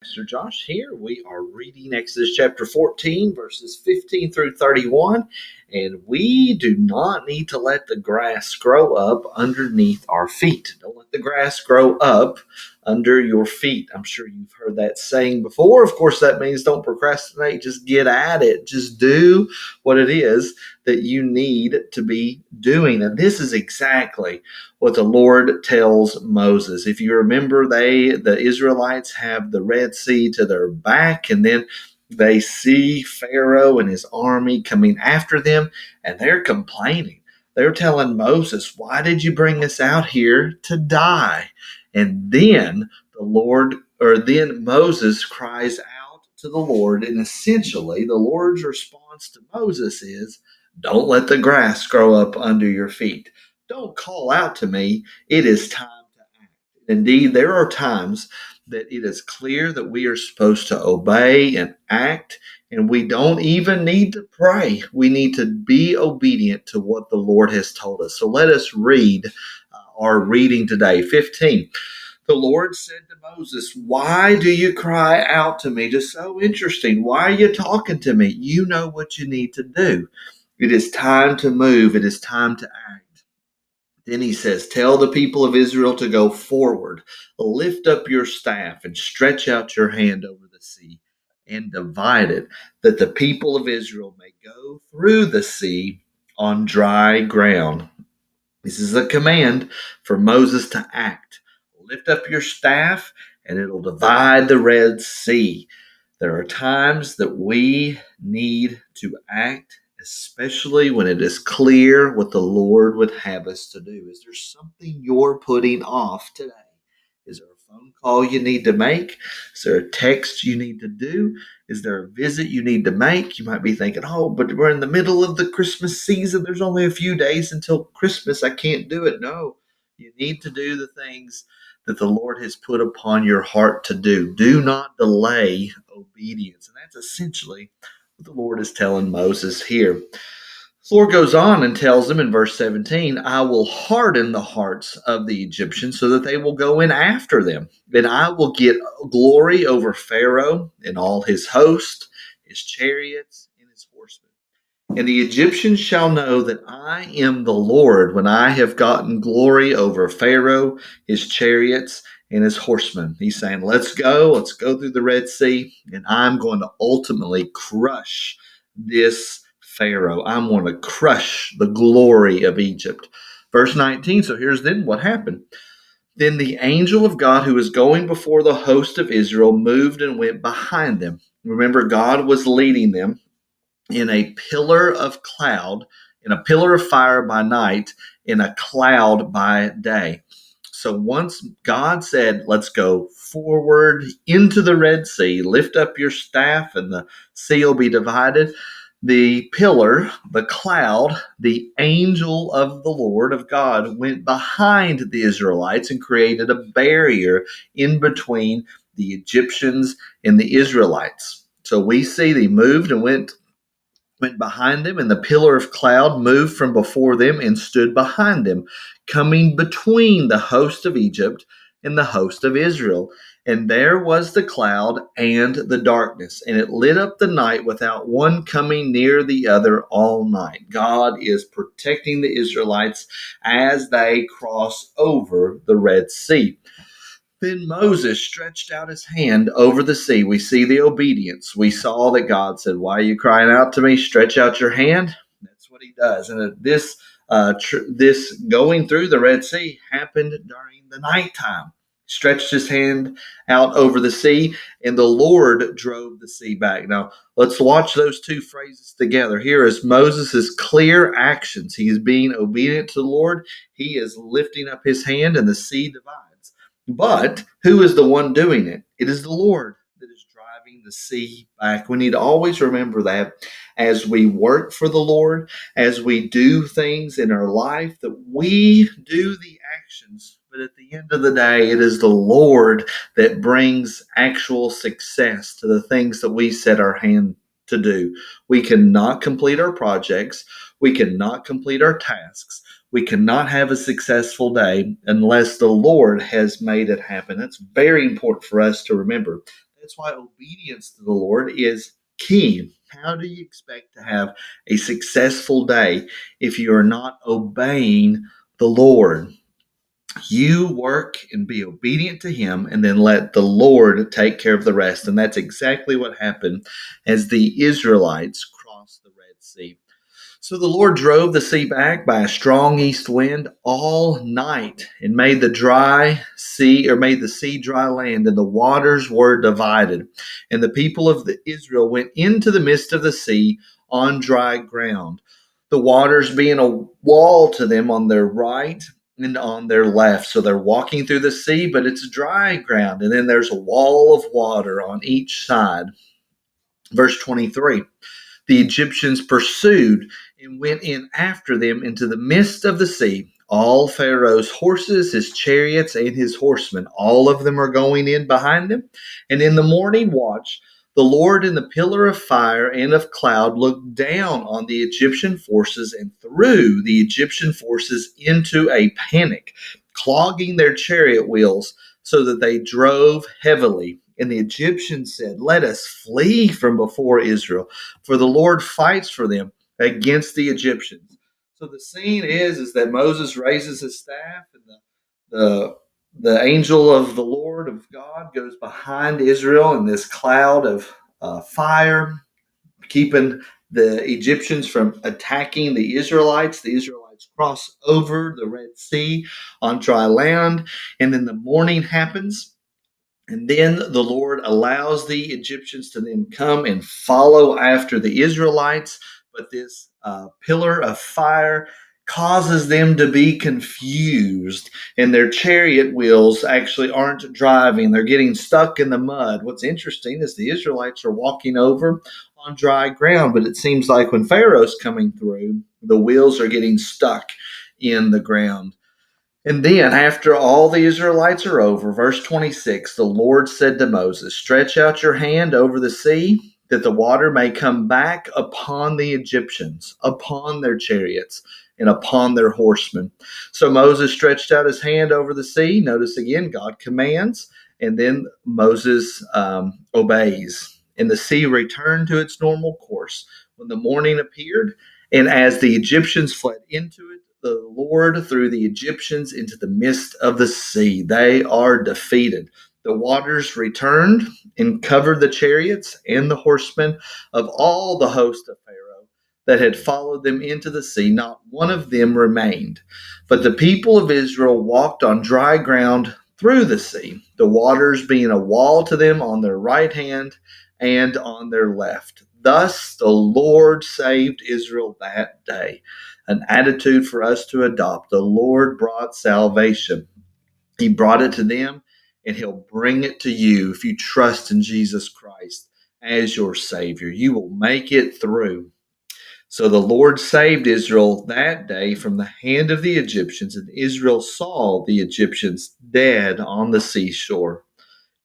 Pastor Josh here. We are reading Exodus chapter 14, verses 15 through 31, and we do not need to let the grass grow up underneath our feet. Don't let the grass grow up under your feet. I'm sure you've heard that saying before. Of course, that means don't procrastinate, just get at it. Just do what it is that you need to be doing. And this is exactly what the Lord tells Moses. If you remember, the Israelites have the Red Sea to their back, and then they see Pharaoh and his army coming after them, and they're complaining. They're telling Moses, "Why did you bring us out here to die?" And then then Moses cries out to the Lord, and essentially the Lord's response to Moses is, "Don't let the grass grow up under your feet. Don't call out to me. It is time to act." Indeed, there are times that it is clear that we are supposed to obey and act, and we don't even need to pray. We need to be obedient to what the Lord has told us. So let us read our reading today, 15. The Lord said to Moses, "Why do you cry out to me?" Just so interesting. Why are you talking to me? You know what you need to do. It is time to move. It is time to act. Then he says, "Tell the people of Israel to go forward. Lift up your staff and stretch out your hand over the sea and divide it, that the people of Israel may go through the sea on dry ground." This is a command for Moses to act. Lift up your staff and it'll divide the Red Sea. There are times that we need to act, especially when it is clear what the Lord would have us to do. Is there something you're putting off today? Is there a phone call you need to make? Is there a text you need to do? Is there a visit you need to make? You might be thinking, "Oh, but we're in the middle of the Christmas season. There's only a few days until Christmas. I can't do it." No, you need to do the things that the Lord has put upon your heart to do. Do not delay obedience. And that's essentially what the Lord is telling Moses here. The Lord goes on and tells him in verse 17, "I will harden the hearts of the Egyptians so that they will go in after them. Then I will get glory over Pharaoh and all his host, his chariots, and his horsemen. And the Egyptians shall know that I am the Lord when I have gotten glory over Pharaoh, his chariots, and his horsemen." He's saying, let's go through the Red Sea, and I'm going to ultimately crush this Pharaoh. I'm going to crush the glory of Egypt. Verse 19, so here's then what happened. Then the angel of God who was going before the host of Israel moved and went behind them. Remember, God was leading them in a pillar of cloud, in a pillar of fire by night, in a cloud by day. So once God said, let's go forward into the Red Sea, lift up your staff and the sea will be divided, the pillar, the cloud, the angel of the Lord of God went behind the Israelites and created a barrier in between the Egyptians and the Israelites. So we see they moved and went behind them, and the pillar of cloud moved from before them and stood behind them, coming between the host of Egypt and the host of Israel. And there was the cloud and the darkness, and it lit up the night without one coming near the other all night. God is protecting the Israelites as they cross over the Red Sea. Then Moses stretched out his hand over the sea. We see the obedience. We saw that God said, "Why are you crying out to me? Stretch out your hand." That's what he does. And this going through the Red Sea happened during the nighttime. Stretched his hand out over the sea, and the Lord drove the sea back. Now, let's watch those two phrases together. Here is Moses' clear actions. He is being obedient to the Lord. He is lifting up his hand, and the sea divides. But who is the one doing it? It is the Lord that is driving the sea back. We need to always remember that as we work for the Lord, as we do things in our life, that we do the actions. But at the end of the day, it is the Lord that brings actual success to the things that we set our hand to do. We cannot complete our projects. We cannot complete our tasks. We cannot have a successful day unless the Lord has made it happen. That's very important for us to remember. That's why obedience to the Lord is key. How do you expect to have a successful day if you are not obeying the Lord? You work and be obedient to Him, and then let the Lord take care of the rest. And that's exactly what happened as the Israelites crossed the Red Sea. So the Lord drove the sea back by a strong east wind all night and made made the sea dry land, and the waters were divided. And the people of Israel went into the midst of the sea on dry ground, the waters being a wall to them on their right and on their left. So they're walking through the sea, but it's dry ground, and then there's a wall of water on each side. Verse 23. The Egyptians pursued and went in after them into the midst of the sea. All Pharaoh's horses, his chariots, and his horsemen, all of them are going in behind them. And in the morning watch, the Lord in the pillar of fire and of cloud looked down on the Egyptian forces and threw the Egyptian forces into a panic, clogging their chariot wheels so that they drove heavily. And the Egyptians said, "Let us flee from before Israel, for the Lord fights for them against the Egyptians." So the scene is that Moses raises his staff, and the angel of the Lord of God goes behind Israel in this cloud of fire, keeping the Egyptians from attacking the Israelites. The Israelites cross over the Red Sea on dry land, and then the morning happens. And then the Lord allows the Egyptians to then come and follow after the Israelites. But this pillar of fire causes them to be confused, and their chariot wheels actually aren't driving. They're getting stuck in the mud. What's interesting is the Israelites are walking over on dry ground, but it seems like when Pharaoh's coming through, the wheels are getting stuck in the ground. And then, after all the Israelites are over, verse 26, the Lord said to Moses, "Stretch out your hand over the sea, that the water may come back upon the Egyptians, upon their chariots, and upon their horsemen." So Moses stretched out his hand over the sea. Notice again, God commands, and then Moses obeys. And the sea returned to its normal course when the morning appeared. And as the Egyptians fled into it, the Lord threw the Egyptians into the midst of the sea. They are defeated. The waters returned and covered the chariots and the horsemen of all the host of Pharaoh that had followed them into the sea. Not one of them remained. But the people of Israel walked on dry ground through the sea, the waters being a wall to them on their right hand and on their left. Thus the Lord saved Israel that day. An attitude for us to adopt. The Lord brought salvation. He brought it to them, and He'll bring it to you if you trust in Jesus Christ as your Savior. You will make it through. So the Lord saved Israel that day from the hand of the Egyptians, and Israel saw the Egyptians dead on the seashore.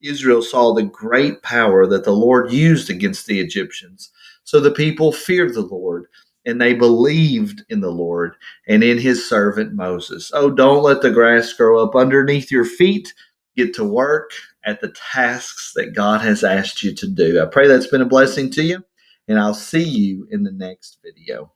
Israel saw the great power that the Lord used against the Egyptians. So the people feared the Lord, and they believed in the Lord and in his servant Moses. Oh, don't let the grass grow up underneath your feet. Get to work at the tasks that God has asked you to do. I pray that's been a blessing to you, and I'll see you in the next video.